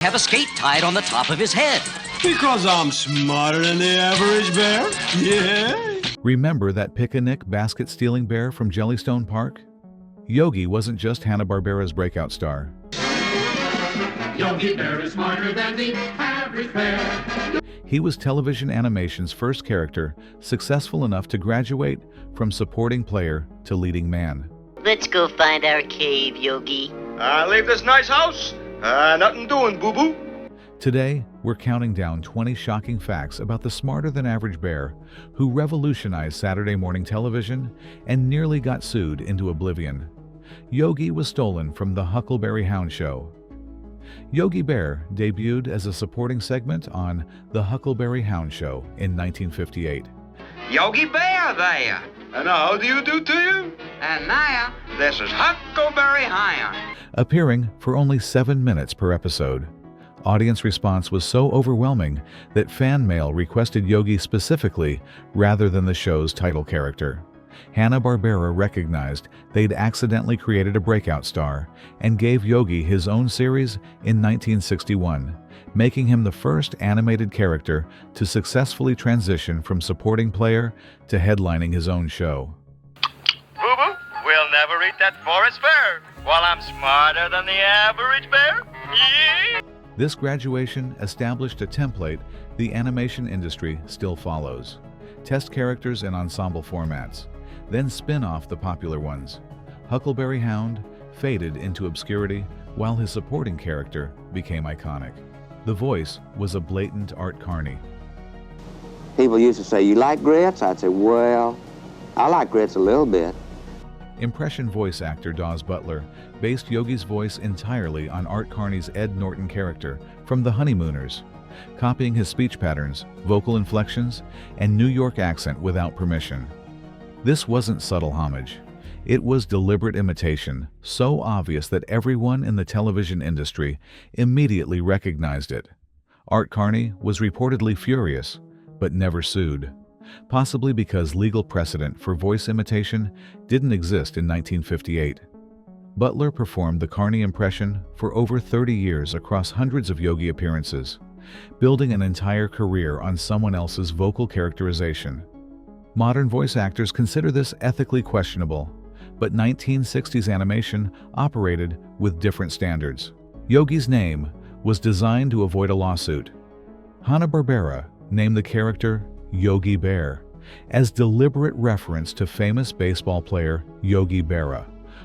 have a skate tied on the top of his head? Because I'm smarter than the average bear? Yeah. Remember that pick-a-nick basket-stealing bear from Jellystone Park? Yogi wasn't just Hanna-Barbera's breakout star. Yogi Bear is smarter than the average bear. He was television animation's first character successful enough to graduate from supporting player to leading man. Let's go find our cave, Yogi. Leave this nice house. Nothing doing, boo-boo. Today, we're counting down 20 shocking facts about the smarter-than-average bear who revolutionized Saturday morning television and nearly got sued into oblivion. Yogi was stolen from the Huckleberry Hound Show. Yogi Bear debuted as a supporting segment on The Huckleberry Hound Show in 1958. Yogi Bear there. And how do you do to you? And now, this is Huckleberry Hound. Appearing for only 7 minutes per episode. Audience response was so overwhelming that fan mail requested Yogi specifically rather than the show's title character. Hanna-Barbera recognized they'd accidentally created a breakout star and gave Yogi his own series in 1961, making him the first animated character to successfully transition from supporting player to headlining his own show. Boo-boo, we'll never eat that forest fare while I'm smarter than the average bear. Yeah. This graduation established a template the animation industry still follows. Test characters in ensemble formats, then spin off the popular ones. Huckleberry Hound faded into obscurity while his supporting character became iconic. The voice was a blatant Art Carney. People used to say, "You like grits?" I'd say, "Well, I like grits a little bit." Impression voice actor Daws Butler based Yogi's voice entirely on Art Carney's Ed Norton character from The Honeymooners, copying his speech patterns, vocal inflections, and New York accent without permission. This wasn't subtle homage. It was deliberate imitation, so obvious that everyone in the television industry immediately recognized it. Art Carney was reportedly furious, but never sued, possibly because legal precedent for voice imitation didn't exist in 1958. Butler performed the Carney impression for over 30 years across hundreds of Yogi appearances, building an entire career on someone else's vocal characterization. Modern voice actors consider this ethically questionable, but 1960s animation operated with different standards. Yogi's name was designed to avoid a lawsuit. Hanna-Barbera named the character Yogi Bear as deliberate reference to famous baseball player Yogi Berra,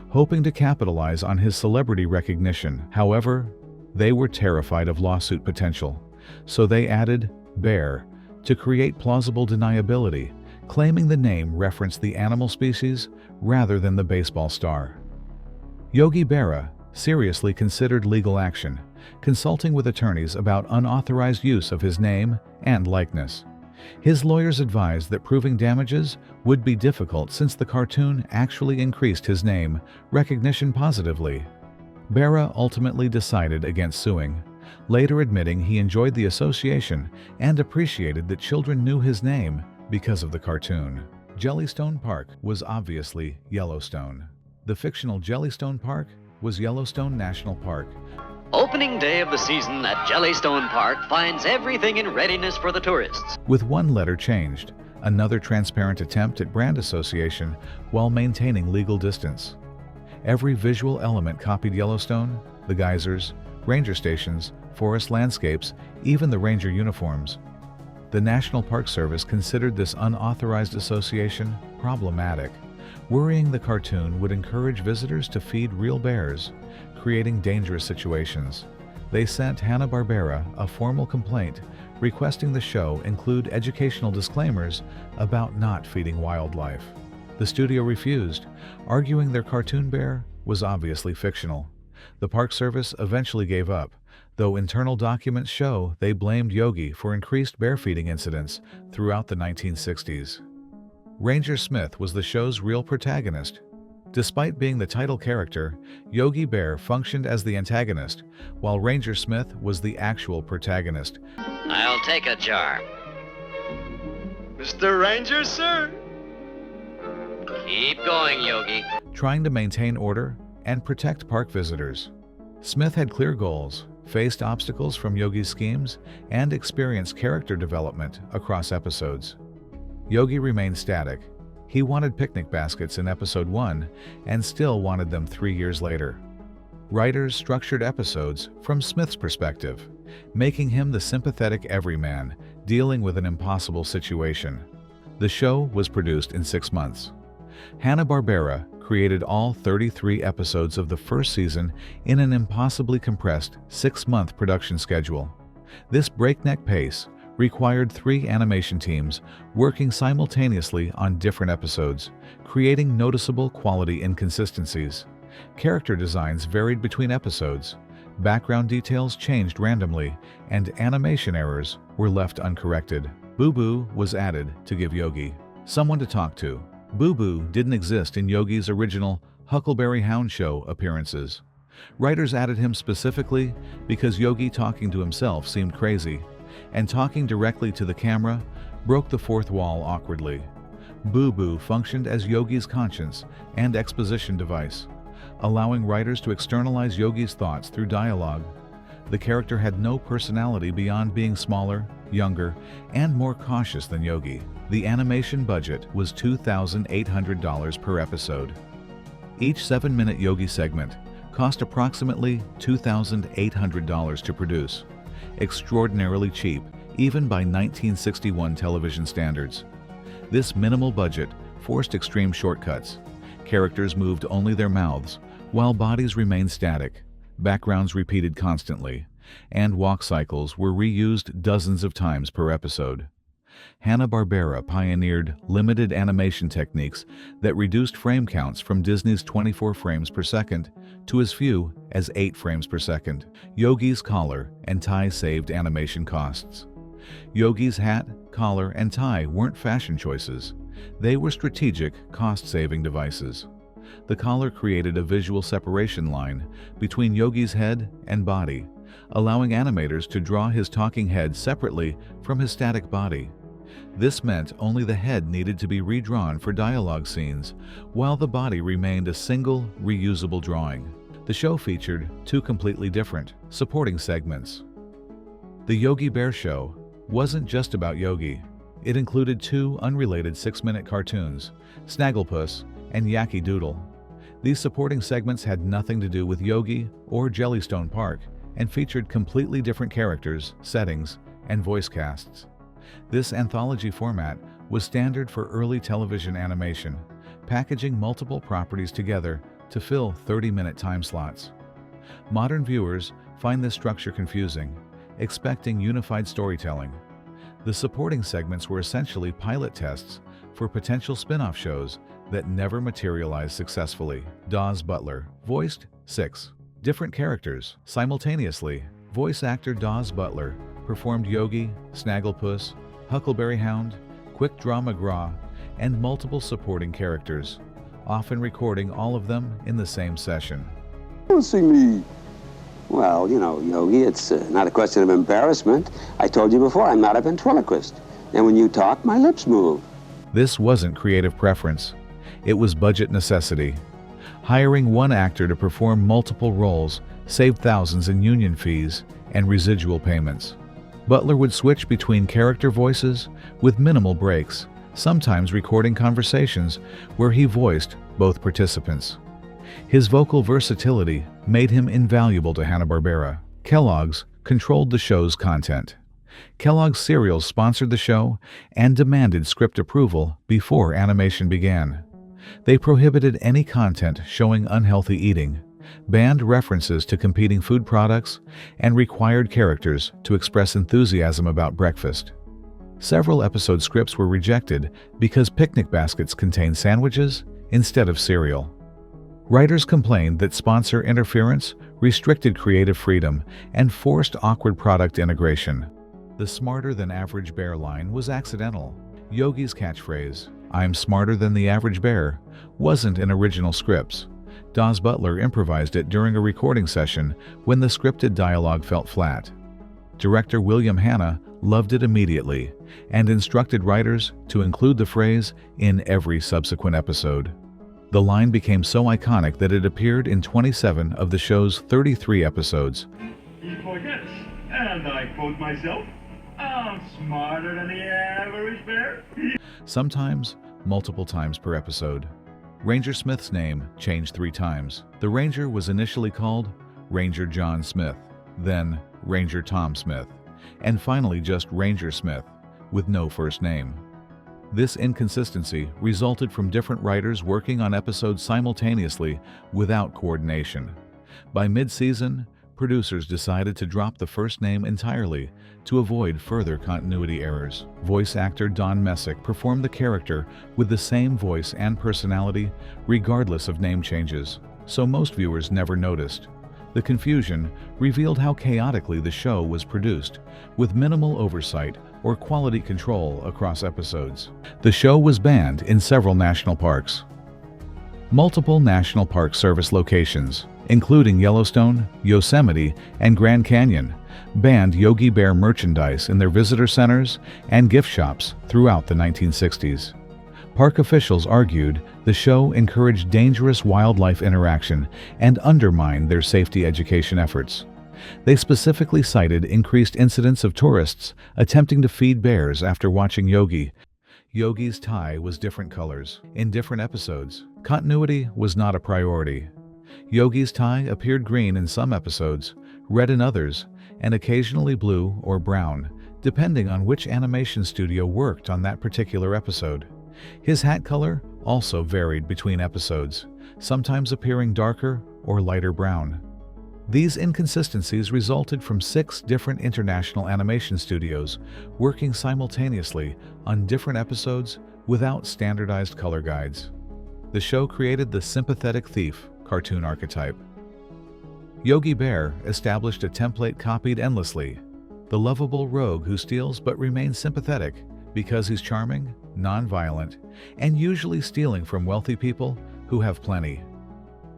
hoping to capitalize on his celebrity recognition. However, they were terrified of lawsuit potential, so they added Bear to create plausible deniability, claiming the name referenced the animal species rather than the baseball star. Yogi Berra seriously considered legal action, consulting with attorneys about unauthorized use of his name and likeness. His lawyers advised that proving damages would be difficult since the cartoon actually increased his name recognition positively. Berra ultimately decided against suing, later admitting he enjoyed the association and appreciated that children knew his name because of the cartoon. Jellystone Park was obviously Yellowstone. The fictional Jellystone Park was Yellowstone National Park. Opening day of the season at Jellystone Park finds everything in readiness for the tourists. With one letter changed, another transparent attempt at brand association while maintaining legal distance. Every visual element copied Yellowstone, the geysers, ranger stations, forest landscapes, even the ranger uniforms. The National Park Service considered this unauthorized association problematic, worrying the cartoon would encourage visitors to feed real bears, creating dangerous situations. They sent Hanna-Barbera a formal complaint requesting the show include educational disclaimers about not feeding wildlife. The studio refused, arguing their cartoon bear was obviously fictional. The Park Service eventually gave up, though internal documents show they blamed Yogi for increased bear feeding incidents throughout the 1960s. Ranger Smith was the show's real protagonist. Despite being the title character, Yogi Bear functioned as the antagonist, while Ranger Smith was the actual protagonist. I'll take a jar. Mr. Ranger, sir. Keep going, Yogi. Trying to maintain order and protect park visitors. Smith had clear goals: faced obstacles from Yogi's schemes, and experienced character development across episodes. Yogi remained static. He wanted picnic baskets in episode 1 and still wanted them 3 years later. Writers structured episodes from Smith's perspective, making him the sympathetic everyman dealing with an impossible situation. The show was produced in 6 months. Hanna-Barbera created all 33 episodes of the first season in an impossibly compressed 6-month production schedule. This breakneck pace required 3 animation teams working simultaneously on different episodes, creating noticeable quality inconsistencies. Character designs varied between episodes, background details changed randomly, and animation errors were left uncorrected. Boo Boo was added to give Yogi someone to talk to. Boo Boo didn't exist in Yogi's original Huckleberry Hound Show appearances. Writers added him specifically because Yogi talking to himself seemed crazy, and talking directly to the camera broke the fourth wall awkwardly. Boo Boo functioned as Yogi's conscience and exposition device, allowing writers to externalize Yogi's thoughts through dialogue. The character had no personality beyond being smaller, younger, and more cautious than Yogi. The animation budget was $2,800 per episode. Each 7-minute Yogi segment cost approximately $2,800 to produce, extraordinarily cheap even by 1961 television standards. This minimal budget forced extreme shortcuts. Characters moved only their mouths, while bodies remained static, backgrounds repeated constantly, and walk cycles were reused dozens of times per episode. Hanna-Barbera pioneered limited animation techniques that reduced frame counts from Disney's 24 frames per second to as few as 8 frames per second. Yogi's collar and tie saved animation costs. Yogi's hat, collar, and tie weren't fashion choices. They were strategic, cost-saving devices. The collar created a visual separation line between Yogi's head and body, allowing animators to draw his talking head separately from his static body. This meant only the head needed to be redrawn for dialogue scenes, while the body remained a single, reusable drawing. The show featured 2 completely different, supporting segments. The Yogi Bear Show wasn't just about Yogi. It included 2 unrelated 6-minute cartoons, Snagglepuss and Yacky Doodle. These supporting segments had nothing to do with Yogi or Jellystone Park and featured completely different characters, settings, and voice casts. This anthology format was standard for early television animation, packaging multiple properties together to fill 30-minute time slots. Modern viewers find this structure confusing, expecting unified storytelling. The supporting segments were essentially pilot tests for potential spin-off shows that never materialized successfully. Daws Butler voiced 6 different characters simultaneously. Voice actor Daws Butler performed Yogi, Snagglepuss, Huckleberry Hound, Quick Draw McGraw, and multiple supporting characters, often recording all of them in the same session. Don't see me. Well, you know, Yogi, it's not a question of embarrassment. I told you before, I'm not a ventriloquist. And when you talk, my lips move. This wasn't creative preference. It was budget necessity. Hiring one actor to perform multiple roles saved thousands in union fees and residual payments. Butler would switch between character voices with minimal breaks, sometimes recording conversations where he voiced both participants. His vocal versatility made him invaluable to Hanna-Barbera. Kellogg's controlled the show's content. Kellogg's cereals sponsored the show and demanded script approval before animation began. They prohibited any content showing unhealthy eating, banned references to competing food products, and required characters to express enthusiasm about breakfast. Several episode scripts were rejected because picnic baskets contained sandwiches instead of cereal. Writers complained that sponsor interference restricted creative freedom and forced awkward product integration. The smarter-than-average bear line was accidental. Yogi's catchphrase, "I'm smarter than the average bear," wasn't in original scripts. Daws Butler improvised it during a recording session when the scripted dialogue felt flat. Director William Hanna loved it immediately and instructed writers to include the phrase in every subsequent episode. The line became so iconic that it appeared in 27 of the show's 33 episodes. he forgets. And I quote myself, I'm smarter than the average bear. Sometimes multiple times per episode. Ranger Smith's name changed 3 times. The Ranger was initially called Ranger John Smith, then Ranger Tom Smith, and finally just Ranger Smith, with no first name. This inconsistency resulted from different writers working on episodes simultaneously without coordination. By mid-season, producers decided to drop the first name entirely to avoid further continuity errors. Voice actor Don Messick performed the character with the same voice and personality regardless of name changes, so most viewers never noticed. The confusion revealed how chaotically the show was produced, with minimal oversight or quality control across episodes. The show was banned in several national parks. Multiple National Park Service locations, including Yellowstone, Yosemite, and Grand Canyon, banned Yogi Bear merchandise in their visitor centers and gift shops throughout the 1960s. Park officials argued the show encouraged dangerous wildlife interaction and undermined their safety education efforts. They specifically cited increased incidents of tourists attempting to feed bears after watching Yogi. Yogi's tie was different colors in different episodes. Continuity was not a priority. Yogi's tie appeared green in some episodes, red in others, and occasionally blue or brown, depending on which animation studio worked on that particular episode. His hat color also varied between episodes, sometimes appearing darker or lighter brown. These inconsistencies resulted from 6 different international animation studios working simultaneously on different episodes without standardized color guides. The show created the sympathetic thief cartoon archetype. Yogi Bear established a template copied endlessly: the lovable rogue who steals but remains sympathetic because he's charming, non-violent, and usually stealing from wealthy people who have plenty.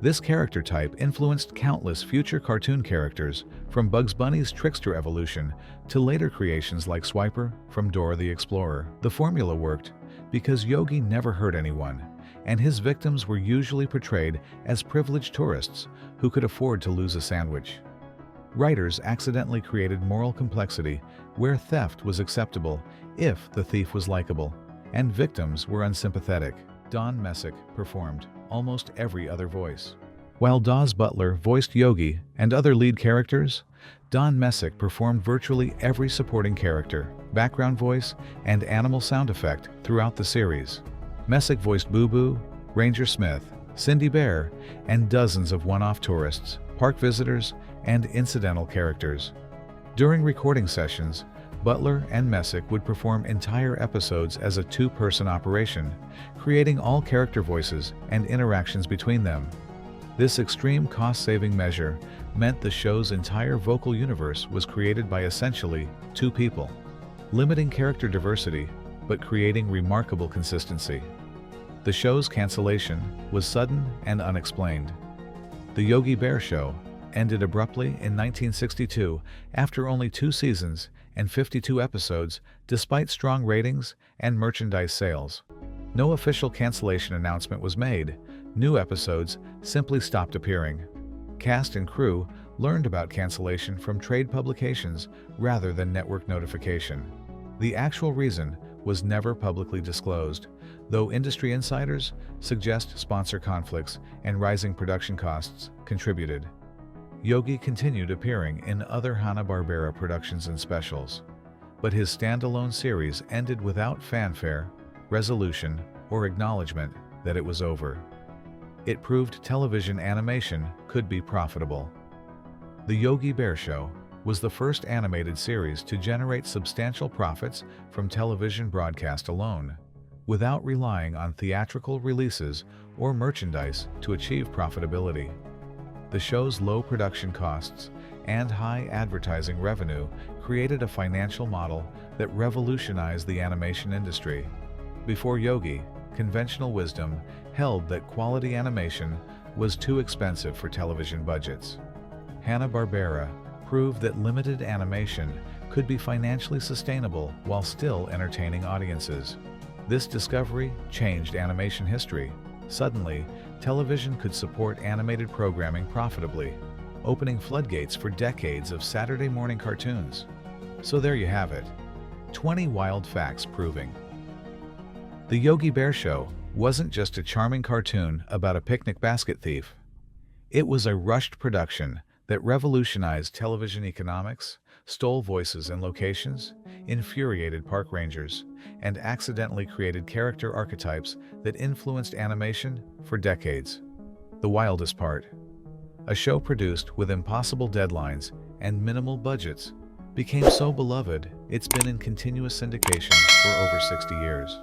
This character type influenced countless future cartoon characters, from Bugs Bunny's trickster evolution to later creations like Swiper from Dora the Explorer. The formula worked because Yogi never hurt anyone, and his victims were usually portrayed as privileged tourists who could afford to lose a sandwich. Writers accidentally created moral complexity where theft was acceptable if the thief was likable, and victims were unsympathetic. Don Messick performed almost every other voice. While Daws Butler voiced Yogi and other lead characters, Don Messick performed virtually every supporting character, background voice, and animal sound effect throughout the series. Messick voiced Boo Boo, Ranger Smith, Cindy Bear, and dozens of one-off tourists, park visitors, and incidental characters. During recording sessions, Butler and Messick would perform entire episodes as a 2-person operation, creating all character voices and interactions between them. This extreme cost-saving measure meant the show's entire vocal universe was created by essentially 2 people, limiting character diversity but creating remarkable consistency. The show's cancellation was sudden and unexplained. The Yogi Bear Show ended abruptly in 1962 after only 2 seasons and 52 episodes, despite strong ratings and merchandise sales. No official cancellation announcement was made. New episodes simply stopped appearing. Cast and crew learned about cancellation from trade publications rather than network notification. The actual reason was never publicly disclosed, though industry insiders suggest sponsor conflicts and rising production costs contributed. Yogi continued appearing in other Hanna-Barbera productions and specials, but his standalone series ended without fanfare, resolution, or acknowledgement that it was over. It proved television animation could be profitable. The Yogi Bear Show was the first animated series to generate substantial profits from television broadcast alone, without relying on theatrical releases or merchandise to achieve profitability. The show's low production costs and high advertising revenue created a financial model that revolutionized the animation industry. Before Yogi, conventional wisdom held that quality animation was too expensive for television budgets. Hanna-Barbera proved that limited animation could be financially sustainable while still entertaining audiences. This discovery changed animation history. Suddenly, television could support animated programming profitably. opening floodgates for decades of Saturday morning cartoons. So there you have it, 20 wild facts proving the Yogi Bear Show wasn't just a charming cartoon about a picnic basket thief. It was a rushed production that revolutionized television economics, stole voices and locations, infuriated park rangers, and accidentally created character archetypes that influenced animation for decades. The wildest part: a show produced with impossible deadlines and minimal budgets became so beloved it's been in continuous syndication for over 60 years.